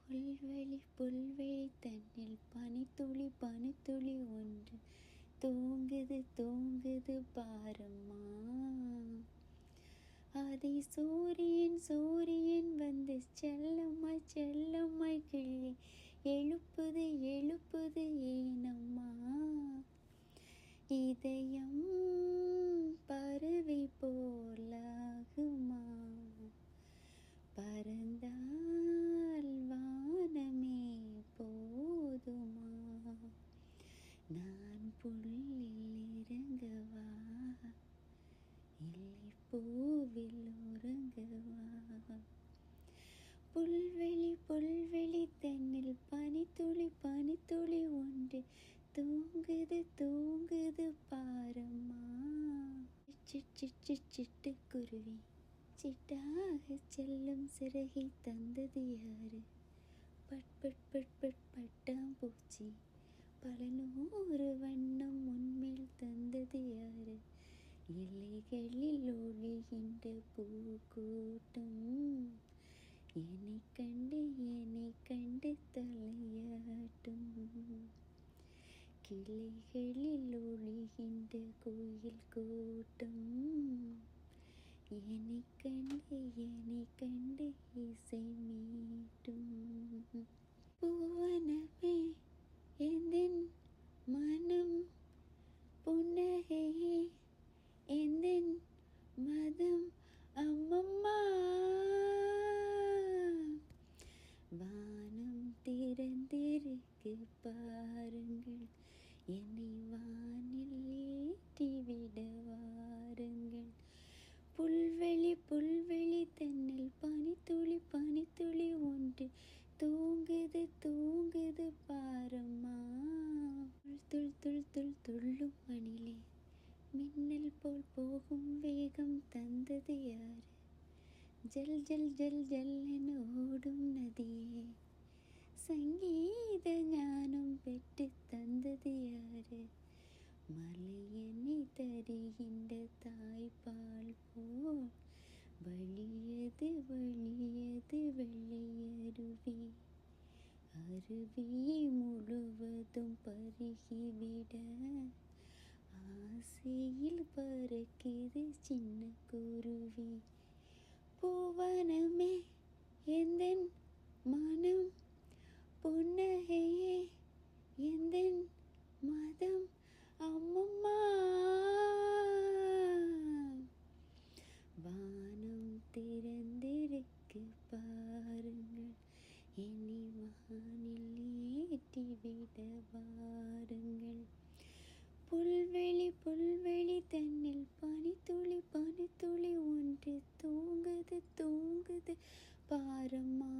புல்வெளி புல்வெளி தன்னில் பனித்துளி பனித்துளி ஒன்று தூங்குது தூங்குது பாரம்மா. அதை சூரியன் சூரியன் வந்து செல்லம்மாய் செல்லம்மாய் கிள்ளி எழுப்புது எழுப்புது ஏனம்மா. இதயம் பறவை போலாகுமா, பறந்தால் வானமே போதுமா. நான் புல்லில் இறங்கவா, இல்லை பூவில் உறங்கவா. புல்வெளி புல்வெளி தன்னில் பனித்துளி பனித்துளி ஒன்று தூங்குது தூங்குது பாரம்மா. சிட்டுக்குருவி சிட்டாக செல்லும் சிறகை தந்தது யாரு? பட் பட் பட் பட் பட்டாம்பூச்சி பல நூறு வண்ணம் உன்மேல் தந்தது யாரு? இலைகளில் ஒழிகின்ற பூக்கூட்டம் என்னை கண்டு தலையாட்டும். கிளைகளில் ஒழிகின்ற குயில் கூட்டம் என்னை கண்டு இசை மீட்டும். பூவனமே எந்தன் மனம், புன்னகையே எந்தன் மதம் அம்மம்மா. வானம் திறந்திருக்கு பாருங்கள், என்னை வானில் ஏற்றிவிட வாருங்கள். புல்வெளி புல்வெளி தன்னில் பனித்துளி பனித்துளி ஒன்று தூங்குது தூங்குது பாரம்மா. துள் துள் துள் துள்ளும் மணிலே மின்னல் போல் போகும் வேகம் தந்தது யாரு? ஜல் ஜல் ஜல் ஜல் என ஓடும் நதியே சங்கீத ஞானம் பெற்று தந்தது யாரு? மலை என்னை தருகின்ற தாய்ப்பால் போல் வழியது வழியது வெள்ளையருவி. அருவி முழுவதும் பருகிவிட ஆசையில் பறக்குது சின்ன குருவி. பூவனமே எந்தன் மனம், புன்னகையே எந்தன் மதம் அம்மம்மா. வானம் திறந்திருக்கு பாருங்கள், என்னை வானில் ஏற்றிவிட வாருங்கள். புல்வெளி புல்வெளி தன்னில் பனித்துளி பனித்துளி ஒன்று தூங்குது தூங்குது பாரம்மா.